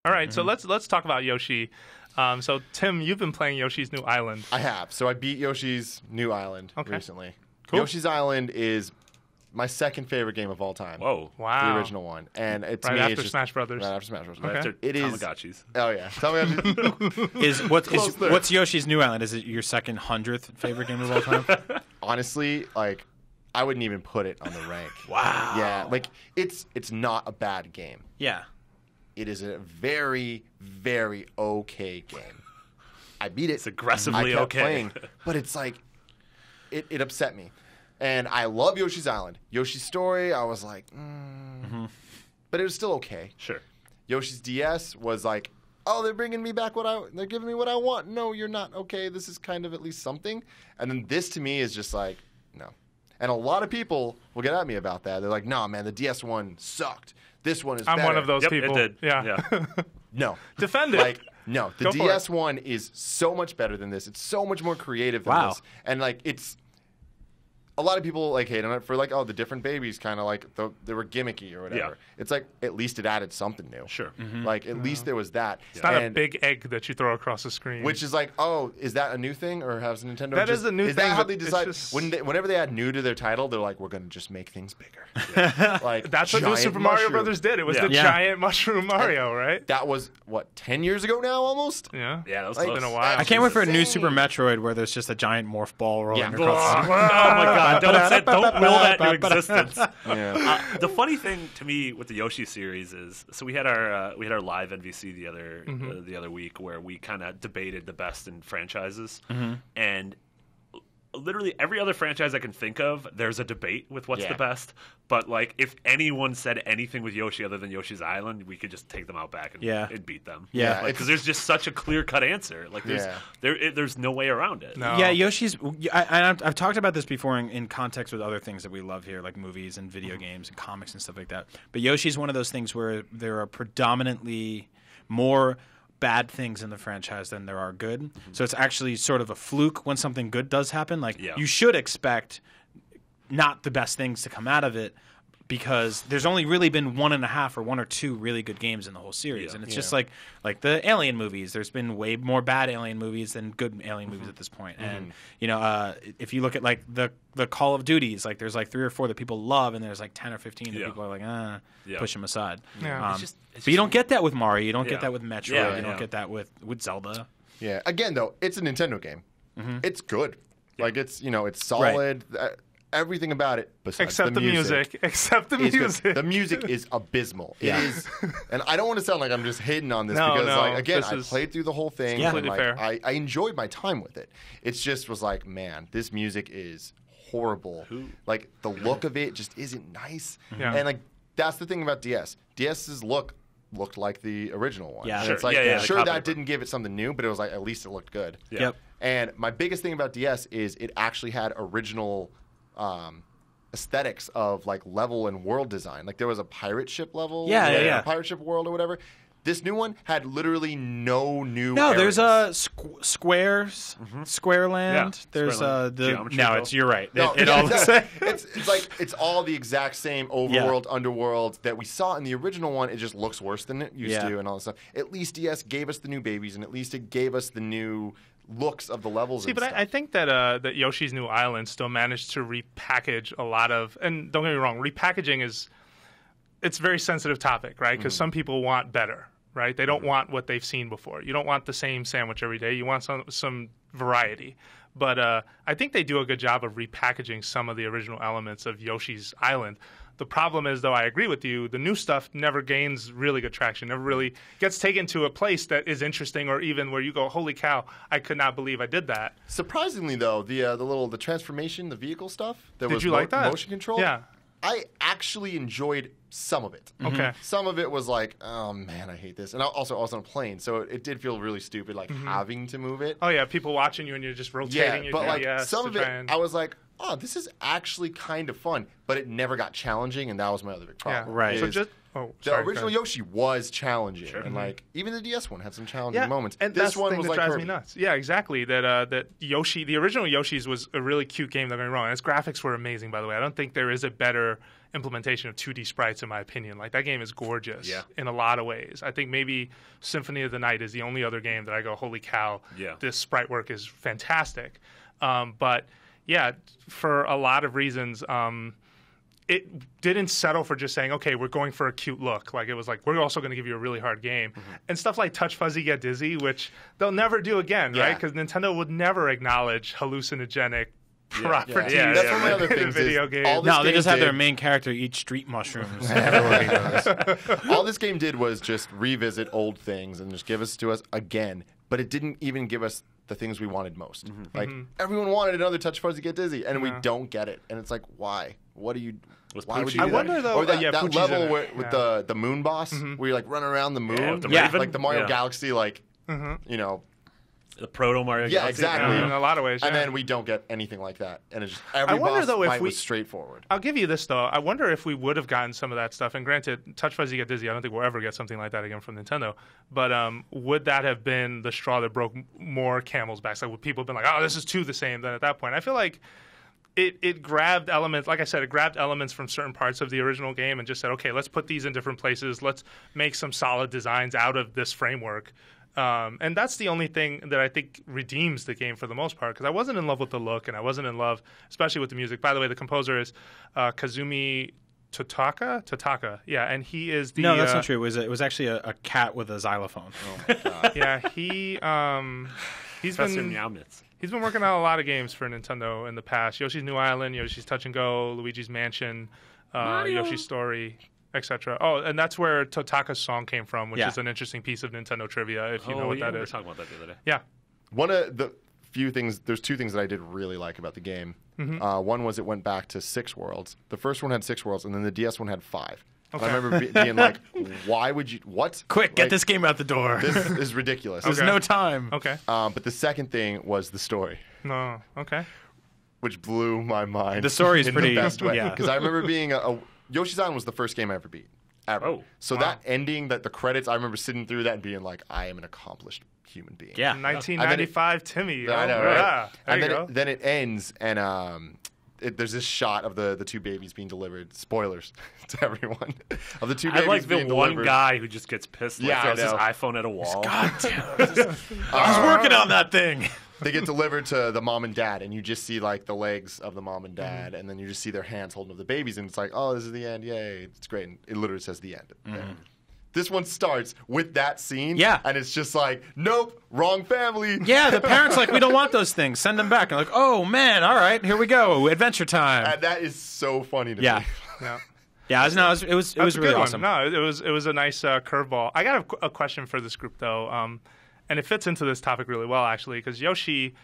All right, so let's talk about Yoshi. So Tim, you've been playing Yoshi's New Island. I have. So I beat Yoshi's New Island recently. Cool. Yoshi's Island is my second favorite game of all time. Whoa. Wow. The original one. And to Right me, after it's just, Smash Brothers. Right after Smash Brothers. Okay. After It is- Tamagotchis. Oh, yeah. Tamagotchi. What's Yoshi's New Island? Is it your second 100th favorite game of all time? Honestly, like, I wouldn't even put it on the rank. Wow. Yeah. Like, it's not a bad game. Yeah. It is a very, very okay game. I beat it. It's aggressively I kept okay. playing, but it's like, it upset me. And I love Yoshi's Island. Yoshi's Story, I was like, but it was still okay. Sure. Yoshi's DS was like, oh, they're bringing me back they're giving me what I want. No, you're not. Okay, this is kind of at least something. And then this to me is just like, no. And a lot of people will get at me about that. They're like, nah, man, the DS one sucked. This one is better. I'm one of those Yep, people. it did. Yeah. No. Defend it. Like, no. The Go for DS one is so much better than this. It's so much more creative than this. And, like, it's... A lot of people like hate on it for like, oh, the different babies kind of like they were gimmicky or whatever. Yeah. It's like at least it added something new. Sure. Like at least there was that. It's not a And- big egg that you throw across the screen. Which is like, oh, is that a new thing or has Nintendo? That just, is a new Is thing, that how but they it's decide? just- Whenever they add new to their title, they're like, we're going to just make things bigger. Like That's what New giant Super Mario mushroom. Brothers did. It was Yeah. the Yeah. giant mushroom Mario, right? That was what 10 years ago now, almost. Yeah. Yeah, that was Like, close. Been a while. I can't wait for a new insane. Super Metroid where there's just a giant morph ball rolling Yeah. across the Oh my God! Don't will that to existence. Yeah. The funny thing to me with the Yoshi series is, so we had our live NVC the other week where we kind of debated the best in franchises, and literally every other franchise I can think of, there's a debate with what's Yeah. the best. But like, if anyone said anything with Yoshi other than Yoshi's Island, we could just take them out back and, Yeah. and beat them. Yeah. because there's just such a clear cut answer. Like there's no way around it. No. Yeah, Yoshi's. I've talked about this before in context with other things that we love here, like movies and video games and comics and stuff like that. But Yoshi's one of those things where there are predominantly more bad things in the franchise than there are good. So it's actually sort of a fluke when something good does happen. Like you should expect not the best things to come out of it, because there's only really been 1.5 or 1 or 2 really good games in the whole series. And it's just like the Alien movies. There's been way more bad Alien movies than good Alien movies at this point. And, if you look at like the Call of Duties, like there's like 3 or 4 that people love, and there's like 10 or 15 that people are like, push them aside. Yeah. But you don't get that with Mario. You don't get that with Metroid. Yeah, you don't get that with Zelda. Yeah. Again, though, it's a Nintendo game. It's good. Like it's it's solid. Everything about it, besides Except the music. Except the is good. music. The music is abysmal. It is, and I don't want to sound like I'm just hating on this No, because, no, like, again, this I is played through the whole thing. completely and, fair. I enjoyed my time with it. It just was like, man, this music is horrible. Like the look of it just isn't nice. Yeah. And like that's the thing about DS. DS's looked like the original one. Yeah. And Sure. it's like Yeah, the sure copy that of it. didn't give it something new, but it was like at least it looked good. Yeah. Yep. And my biggest thing about DS is it actually had original aesthetics of like level and world design. Like there was a pirate ship level, Yeah. a pirate ship world or whatever. This new one had literally no new. No, areas. there's a squares, Squareland. Yeah, There's Squareland. the Geometry no, Bill. it's you're right. No, It all looks it's like it's all the exact same overworld, underworld that we saw in the original one. It just looks worse than it used to, and all this stuff. At least DS gave us the new babies, and at least it gave us the new looks of the levels. See, and but stuff. I think that Yoshi's New Island still managed to repackage a lot of, and don't get me wrong, repackaging it's a very sensitive topic, right? Because some people want better, right? They don't want what they've seen before. You don't want the same sandwich every day. You want some variety. But I think they do a good job of repackaging some of the original elements of Yoshi's Island. The problem is, though, I agree with you, the new stuff never gains really good traction, never really gets taken to a place that is interesting, or even where you go, holy cow, I could not believe I did that. Surprisingly, though, the transformation, the vehicle stuff that Did was you like that? motion control. Yeah. I actually enjoyed some of it. Okay. Some of it was like, oh man, I hate this. And also I was on a plane, so it did feel really stupid, like having to move it. Oh, yeah, people watching you and you're just rotating your but like GS some to of it, try and... I was like, oh, this is actually kind of fun. But it never got challenging, and that was my other big problem. Right. is So just... Oh, the sorry, original go ahead. Yoshi was challenging, and like even the DS one had some challenging Yeah, moments. and this that's one the thing was that like drives Kirby. me nuts. Yeah, exactly. That Yoshi, the original Yoshi's was a really cute game. Don't get me wrong. Its graphics were amazing, by the way. I don't think there is a better implementation of 2D sprites, in my opinion. Like, that game is gorgeous in a lot of ways. I think maybe Symphony of the Night is the only other game that I go, holy cow, this sprite work is fantastic. But yeah, for a lot of reasons, it didn't settle for just saying, okay, we're going for a cute look. Like, it was like, we're also going to give you a really hard game. And stuff like Touch Fuzzy Get Dizzy, which they'll never do again, right? Because Nintendo would never acknowledge hallucinogenic properties. That's one of my other in a things. video game. No, they just have their main character eat street mushrooms everywhere he goes. All this game did was just revisit old things and just give us to us again. But it didn't even give us the things we wanted most. Like, everyone wanted another Touch Fuzzy Get Dizzy, and we don't get it. And it's like, why? What do you... Why would you do I wonder, that? though... Or that Pucci's level in where, with the moon boss, where you, like, run around the moon. Like the Mario Galaxy, like, you know... The proto Mario Galaxy. Exactly. In a lot of ways, And then we don't get anything like that. And it's just every boss fight was straightforward. I'll give you this, though. I wonder if we would have gotten some of that stuff. And granted, Touch Fuzzy Get Dizzy, I don't think we'll ever get something like that again from Nintendo. But would that have been the straw that broke more camels' backs? Like, would people have been like, oh, this is too the same then at that point? I feel like it grabbed elements, like I said, it grabbed elements from certain parts of the original game and just said, okay, let's put these in different places. Let's make some solid designs out of this framework. And that's the only thing that I think redeems the game for the most part, because I wasn't in love with the look, and I wasn't in love, especially with the music. By the way, the composer is Kazumi Totaka, yeah, and he is the... No, that's not true. It was actually a cat with a xylophone. Oh, my God. Yeah, he's been working on a lot of games for Nintendo in the past. Yoshi's New Island, Yoshi's Touch and Go, Luigi's Mansion, Yoshi's Story, etc. Oh, and that's where Totaka's song came from, which is an interesting piece of Nintendo trivia, if you know what that is. We were talking about that the other day. Yeah. One of the few things, there's two things that I did really like about the game. One was it went back to 6 worlds. The first one had 6 worlds, and then the DS one had 5. Okay. I remember being like, why would you, what? Quick, get this game out the door. This is ridiculous. There's no time. Okay. But the second thing was the story. No, okay. Which blew my mind. The story is pretty... the best way. Because I remember being Yoshi's Island was the first game I ever beat. Ever. Oh, so that ending, the credits, I remember sitting through that and being like, I am an accomplished human being. Yeah. 1995 Timmy. I know, right? Yeah. And then it ends, and there's this shot of the 2 babies being delivered. Spoilers to everyone. Of the 2 babies I like the being one delivered. guy who just gets pissed, like throws his iPhone at a wall. God damn it. I was working on that thing. They get delivered to the mom and dad, and you just see like the legs of the mom and dad, and then you just see their hands holding up the babies, and it's like, oh, this is the end, yay, it's great. And it literally says the end. This one starts with that scene, and it's just like, nope, wrong family. Yeah, the parents like, we don't want those things. Send them back. And like, oh man, all right, here we go, adventure time. And that is so funny to me. Yeah. Yeah, it was really awesome. No, it was a nice curveball. I got a question for this group though, and it fits into this topic really well actually, because Yoshi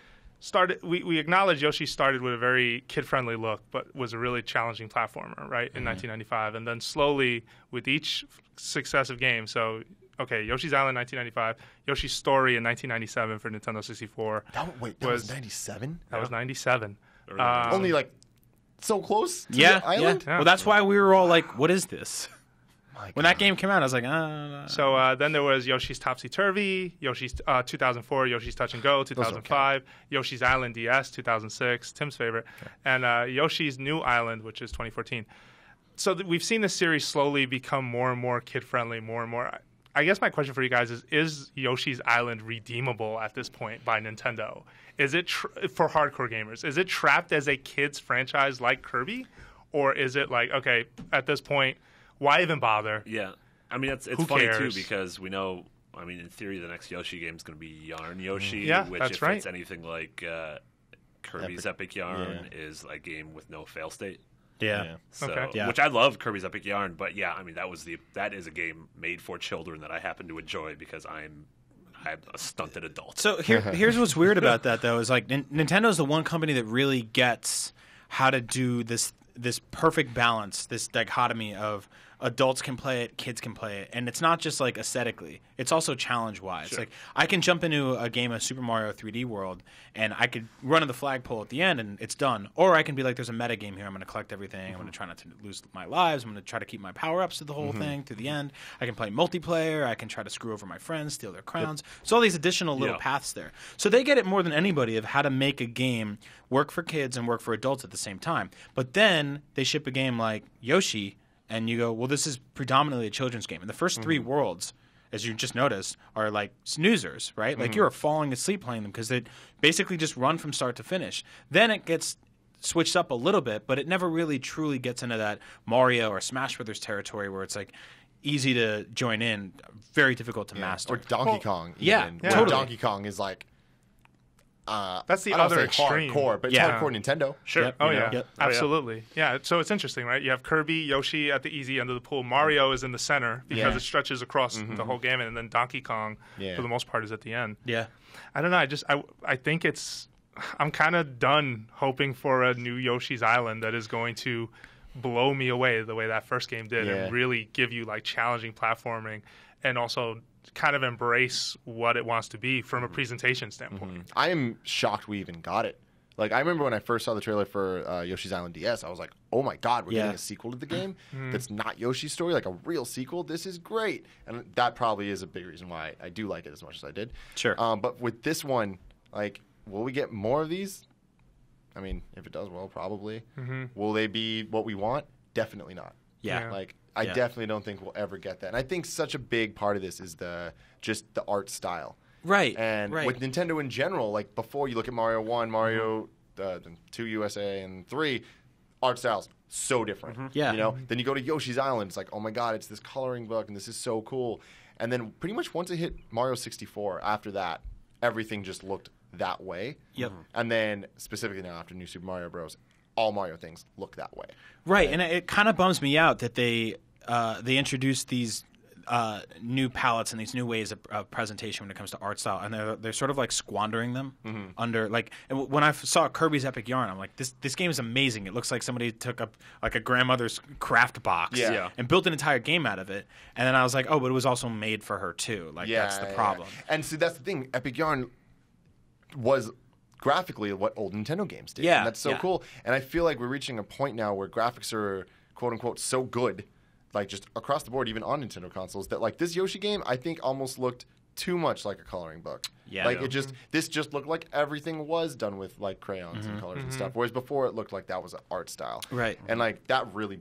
started. We acknowledge Yoshi started with a very kid-friendly look, but was a really challenging platformer, right, in 1995, and then slowly with each successive game. So, okay, Yoshi's Island 1995, Yoshi's Story in 1997 for Nintendo 64. That was 97. That was 97. Only like so close to the island? Yeah. Well, that's why we were all like, what is this? When that game came out, I was like, no. So then there was Yoshi's Topsy-Turvy, Yoshi's 2004, Yoshi's Touch and Go, 2005, Yoshi's Island DS, 2006, Tim's favorite, and Yoshi's New Island, which is 2014. So we've seen this series slowly become more and more kid-friendly, more and more. I guess my question for you guys is Yoshi's Island redeemable at this point by Nintendo? Is it, for hardcore gamers, is it trapped as a kid's franchise like Kirby? Or is it like, okay, at this point, why even bother? Yeah. I mean, it's funny, too, because we know, I mean, in theory, the next Yoshi game is going to be Yarn Yoshi, which, if it's anything like Kirby's Epic Yarn, is a game with no fail state. Yeah. So, which I love Kirby's Epic Yarn, but yeah, I mean, that is a game made for children that I happen to enjoy because I'm a stunted adult. So here's what's weird about that, though, is like Nintendo's the one company that really gets how to do this perfect balance, this dichotomy of adults can play it, kids can play it, and it's not just like aesthetically; it's also challenge-wise. Sure. Like I can jump into a game of Super Mario 3D World, and I could run to the flagpole at the end, and it's done. Or I can be like, "There's a meta game here. I'm going to collect everything. I'm going to try not to lose my lives. I'm going to try to keep my power-ups to the whole thing through the end. I can play multiplayer. I can try to screw over my friends, steal their crowns. So all these additional little paths there. So they get it more than anybody of how to make a game work for kids and work for adults at the same time. But then they ship a game like Yoshi. And you go, well, this is predominantly a children's game. And the first 3 worlds, as you just noticed, are like snoozers, right? Like you're falling asleep playing them because they basically just run from start to finish. Then it gets switched up a little bit, but it never really truly gets into that Mario or Smash Brothers territory where it's like easy to join in, very difficult to master. Or Donkey Kong. yeah, even, totally. Donkey Kong is like. That's the I don't other say extreme. hardcore, but it's hardcore Nintendo. Sure. Yep. Oh You yeah, know? Yep. absolutely. Yeah, so it's interesting, right? You have Kirby, Yoshi at the easy end of the pool. Mario is in the center because it stretches across the whole gamut, and then Donkey Kong, for the most part, is at the end. Yeah. I don't know. I think I'm kind of done hoping for a new Yoshi's Island that is going to blow me away the way that first game did, and really give you like challenging platforming, and also kind of embrace what it wants to be from a presentation standpoint. I am shocked we even got it. Like, I remember when I first saw the trailer for Yoshi's Island DS, I was like, oh my God, we're getting a sequel to the game that's not Yoshi's story, like a real sequel. This is great. And that probably is a big reason why I do like it as much as I did. Sure. But with this one, like, will we get more of these? I mean, if it does well, probably. Will they be what we want? Definitely not. Yeah. Like, I definitely don't think we'll ever get that. And I think such a big part of this is just the art style. Right. And with Nintendo in general, like before you look at Mario 1, Mario 2 USA, and 3, art styles so different. Yeah. You know? Then you go to Yoshi's Island, it's like, oh my God, it's this coloring book and this is so cool. And then pretty much once it hit Mario 64, after that, everything just looked that way. Yep. And then specifically now after New Super Mario Bros., all Mario things look that way. Right, and it kind of bums me out that they introduced these new palettes and these new ways of presentation when it comes to art style, and they're sort of like squandering them under like. And when I saw Kirby's Epic Yarn, I'm like, this game is amazing. It looks like somebody took a grandmother's craft box and built an entire game out of it. And then I was like, oh, but it was also made for her too. Like that's the problem. And see, that's the thing. Epic Yarn was graphically what old Nintendo games did. Yeah, And that's so cool. And I feel like we're reaching a point now where graphics are, quote unquote, so good, like just across the board, even on Nintendo consoles, that like this Yoshi game, I think almost looked too much like a coloring book. Yeah. Like this just looked like everything was done with like crayons and colors and stuff. Whereas before it looked like that was an art style. Right. And like that really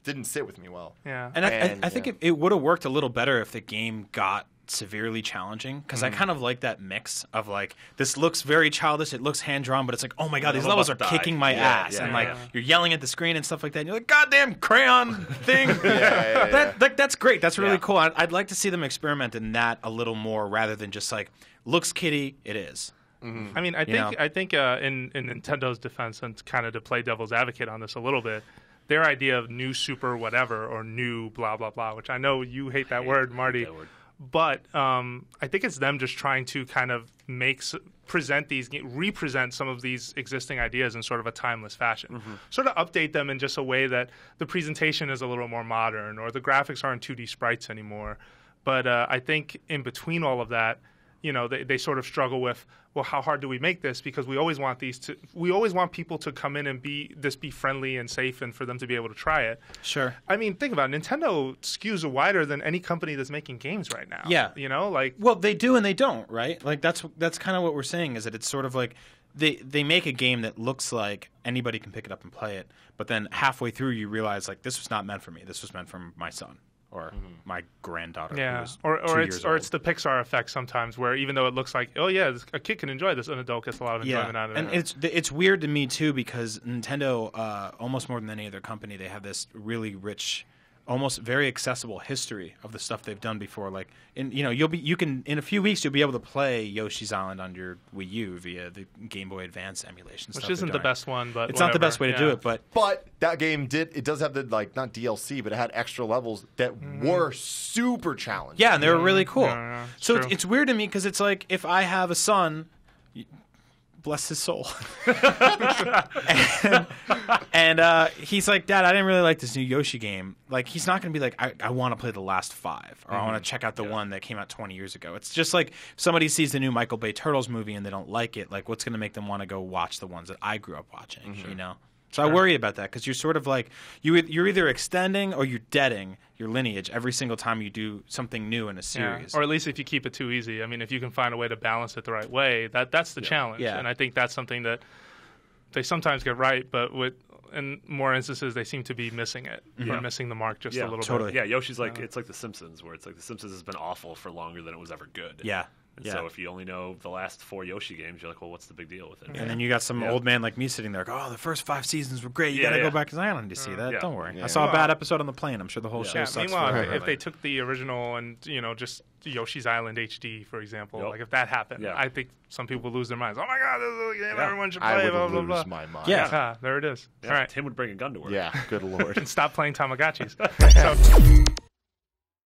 didn't sit with me well. Yeah. And I think it would have worked a little better if the game got severely challenging, because I kind of like that mix of like, this looks very childish, it looks hand-drawn, but it's like, oh my God, these levels are kicking my ass. And like, you're yelling at the screen and stuff like that, and you're like, goddamn crayon thing. That's great. That's really cool. I'd like to see them experiment in that a little more rather than just like, looks kiddie, it is. I mean, I think in Nintendo's defense, and kind of to play devil's advocate on this a little bit, their idea of new super whatever or new blah blah blah, which I know you hate that word, Marty. But I think it's them just trying to kind of represent some of these existing ideas in sort of a timeless fashion. Sort of update them in just a way that the presentation is a little more modern, or the graphics aren't 2D sprites anymore. But I think in between all of that, you know, they sort of struggle with, well, how hard do we make this? Because we always want people to come in and be friendly and safe, and for them to be able to try it. Sure. I mean, think about it. Nintendo skews wider than any company that's making games right now. Yeah. You know, like, well, they do and they don't, right? Like that's kind of what we're saying, is that it's sort of like they make a game that looks like anybody can pick it up and play it, but then halfway through you realize like, this was not meant for me. This was meant for my son. Or my granddaughter. Yeah, who was 2 years old. It's the Pixar effect sometimes, where even though it looks like, oh yeah, a kid can enjoy this, an adult gets a lot of enjoyment out of it. And it's weird to me too, because Nintendo, almost more than any other company, they have this really rich, almost very accessible history of the stuff they've done before. Like, you can in a few weeks you'll be able to play Yoshi's Island on your Wii U via the Game Boy Advance emulation. Which isn't the best one, but it's not the best way to do it. But that game does have the, like, not DLC, but it had extra levels that were super challenging. Yeah, and they were really cool. Yeah, so it's weird to me, because it's like, if I have a son, bless his soul. and he's like, Dad, I didn't really like this new Yoshi game. Like, he's not going to be like, I want to play the last 5, or I want to check out the one that came out 20 years ago. It's just like somebody sees the new Michael Bay Turtles movie and they don't like it. Like, what's going to make them want to go watch the ones that I grew up watching, you know? So I worry about that because you're sort of like, you're either extending or you're deading your lineage every single time you do something new in a series. Or at least if you keep it too easy. I mean, if you can find a way to balance it the right way, that's the challenge. Yeah. And I think that's something that they sometimes get right, but in more instances, they seem to be missing it or missing the mark just a little bit. Yeah, Yoshi's like, it's like The Simpsons, where it's like The Simpsons has been awful for longer than it was ever good. Yeah. And so if you only know the last 4 Yoshi games, you're like, well, what's the big deal with it? And then you got some old man like me sitting there like, oh, the first 5 seasons were great. You got to go back because I don't need to see that. Don't worry. I saw a bad episode on the plane. I'm sure the whole show sucks. Meanwhile, if they took the original and, just Yoshi's Island HD, for example, like if that happened, I think some people would lose their minds. Oh, my God, this is a game everyone should play, I would blah, blah, blah. lose my mind. Yeah, there it is. Yeah, All right. Tim would bring a gun to work. Yeah, good Lord. And stop playing Tamagotchis. So,